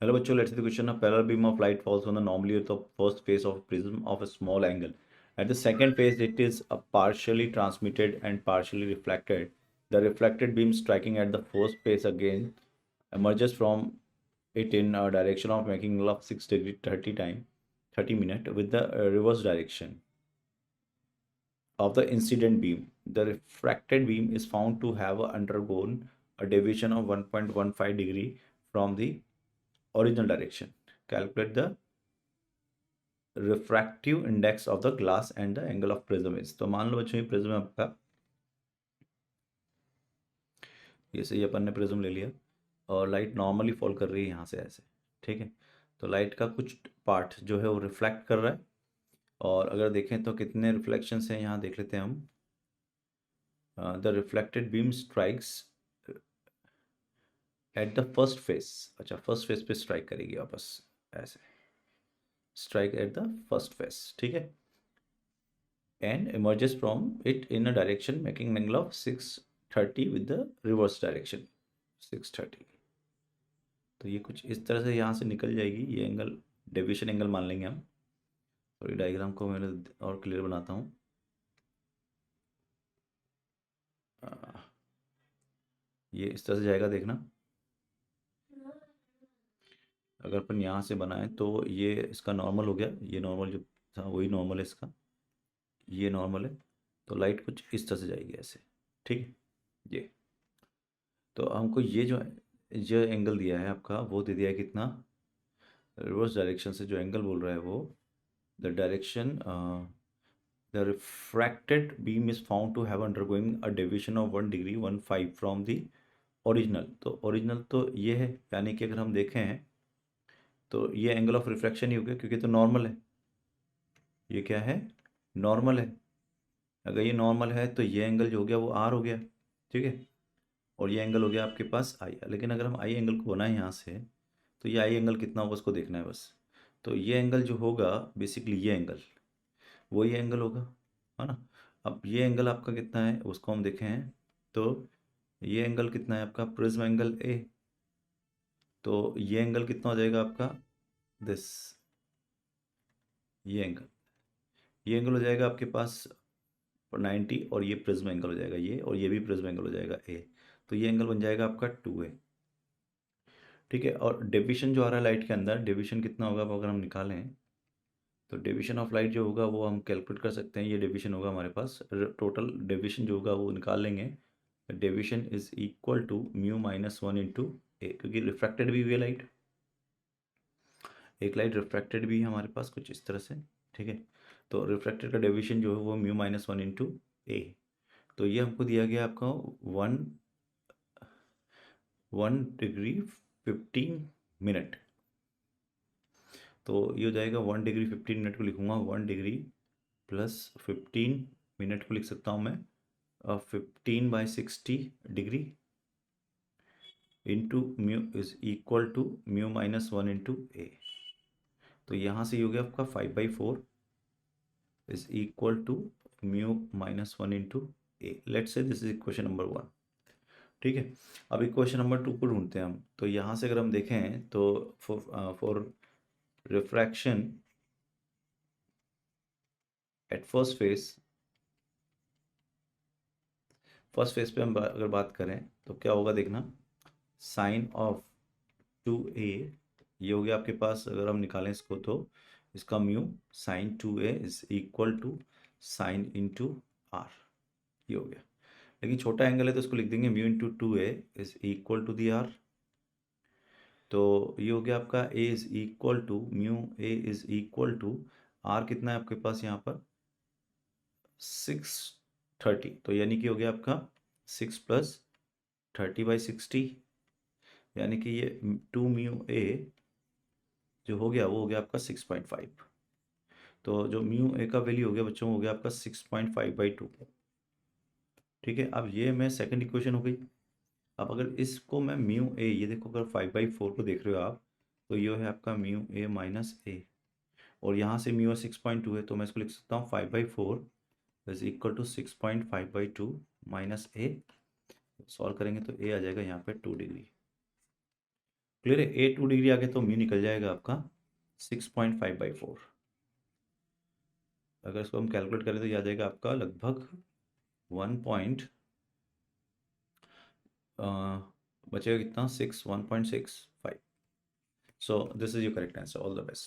Hello bachcho, let's see the question. A parallel beam of light falls on the normally at the first face of a prism of a small angle. At the second phase, it is partially transmitted and partially reflected. The reflected beam striking at the first phase again emerges from it in a direction of making angle of 6 degree 30 minute with the reverse direction of the incident beam. The refracted beam is found to have undergone a deviation of 1.15 degree from the original direction. Calculate the refractive index of the glass and the angle of prism is। तो मान लो बच्चों ये prism है आपका, ये सही अपन ने prism ले लिया और लाइट नॉर्मली फॉल कर रही है यहाँ से ऐसे, ठीक है। तो लाइट का कुछ पार्ट जो है वो रिफ्लेक्ट कर रहा है और अगर देखें तो कितने रिफ्लेक्शंस हैं यहाँ देख लेते हैं हम। The reflected beam strikes at the first face, अच्छा फर्स्ट फेस पे स्ट्राइक करेगी वापस ऐसे, strike at the first face, ठीक है। and emerges from it in a direction making an angle of 630 with the reverse direction 630। तो ये कुछ इस तरह से यहाँ से निकल जाएगी, ये एंगल डेविएशन एंगल मान लेंगे हम। और ये डायग्राम को मैं और क्लियर बनाता हूँ। ये इस तरह से जाएगा, देखना। अगर अपन यहाँ से बनाएं तो ये इसका नॉर्मल हो गया, ये नॉर्मल जो था वही नॉर्मल है इसका, ये नॉर्मल है। तो लाइट कुछ इस तरह से जाएगी ऐसे, ठीक है। ये तो हमको ये जो एंगल दिया है आपका वो दे दिया है कितना, रिवर्स डायरेक्शन से जो एंगल बोल रहा है वो the direction the refracted beam is found to have undergoing a deviation of 1 degree 15 from the original. तो ओरिजिनल तो ये है, यानी कि अगर हम देखें तो ये एंगल ऑफ रिफ्रैक्शन ही हो गया क्योंकि तो नॉर्मल है, ये क्या है, नॉर्मल है। अगर ये नॉर्मल है तो ये एंगल जो हो गया वो आर हो गया, ठीक है। और ये एंगल हो गया आपके पास आई। लेकिन अगर हम आई एंगल को बनाएं यहाँ से तो ये आई एंगल कितना होगा उसको देखना है बस। तो ये एंगल जो होगा बेसिकली ये एंगल वही एंगल होगा, है ना। अब ये एंगल आपका कितना है उसको हम देखें तो ये एंगल कितना है आपका, प्रिज्म एंगल ए। तो ये एंगल कितना हो जाएगा आपका, दिस, ये एंगल हो जाएगा आपके पास 90 और ये प्रिज्म एंगल हो जाएगा ये, और ये भी प्रिज्म एंगल हो जाएगा ए। तो ये एंगल बन जाएगा आपका 2A, ठीक है। और डेविएशन जो आ रहा है लाइट के अंदर, डेविएशन कितना होगा अगर हम निकालें तो डेविएशन ऑफ लाइट जो होगा वो हम कैलकुलेट कर सकते हैं। ये डेविएशन होगा हमारे पास, टोटल डेविएशन जो होगा वो निकाल लेंगे। Deviation is equal to mu minus 1 into A, क्योंकि रिफ्रैक्टेड भी हुई है लाइट, एक लाइट रिफ्रैक्टेड भी है हमारे पास कुछ इस तरह से, ठीक है। तो रिफ्रैक्टेड का डेविएशन जो है वो म्यू माइनस 1 इंटू ए। तो ये हमको दिया गया आपका 1 डिग्री 15 मिनट। तो ये हो जाएगा 1 डिग्री 15 मिनट को लिखूंगा 1 डिग्री प्लस 15 मिनट को लिख सकता हूँ मैं 15/60 degree into mu is equal to mu minus 1 into A. तो यहाँ से ये हो गया आपका 5/4 is equal to mu minus 1 into A. Let's say this is equation number 1, ठीक है। अब इक्वेशन नंबर 2 को ढूंढते हैं हम। तो यहाँ से अगर हम देखें तो for refraction at first face पे हम अगर बात करें तो क्या होगा देखना, साइन ऑफ 2A, ये हो गया आपके पास। अगर हम निकालें इसको तो इसका mu sine 2A is equal to sine into r, ये हो गया। लेकिन छोटा एंगल है तो इसको लिख देंगे mu into 2A is equal to the r. तो ये हो गया आपका A is equal to mu A is equal to r, कितना है आपके पास यहाँ पर 630। तो यानी कि हो गया आपका 6 प्लस 30/60, यानी कि ये 2 म्यू ए जो हो गया वो हो गया आपका 6.5। तो जो म्यू ए का वैल्यू हो गया बच्चों हो गया आपका 6.5/2, ठीक है। अब ये मैं सेकंड इक्वेशन हो गई। अब अगर इसको मैं म्यू ए, ये देखो अगर 5/4 को देख रहे हो आप तो ये है आपका म्यू ए माइनस ए, और यहाँ से म्यू 6.2 है तो मैं इसको लिख सकता हूँ 5/4 is equal to 6.5/2 minus A. Solve करेंगे तो ए आ जाएगा यहाँ पे 2 डिग्री। क्लियर है। ए 2 डिग्री आगे तो म्यू निकल जाएगा आपका 6.5/4। अगर इसको हम कैलकुलेट करें तो ये आ जाएगा आपका लगभग 1 पॉइंट बचेगा कितना, 1.65। So this is your correct answer. All the best.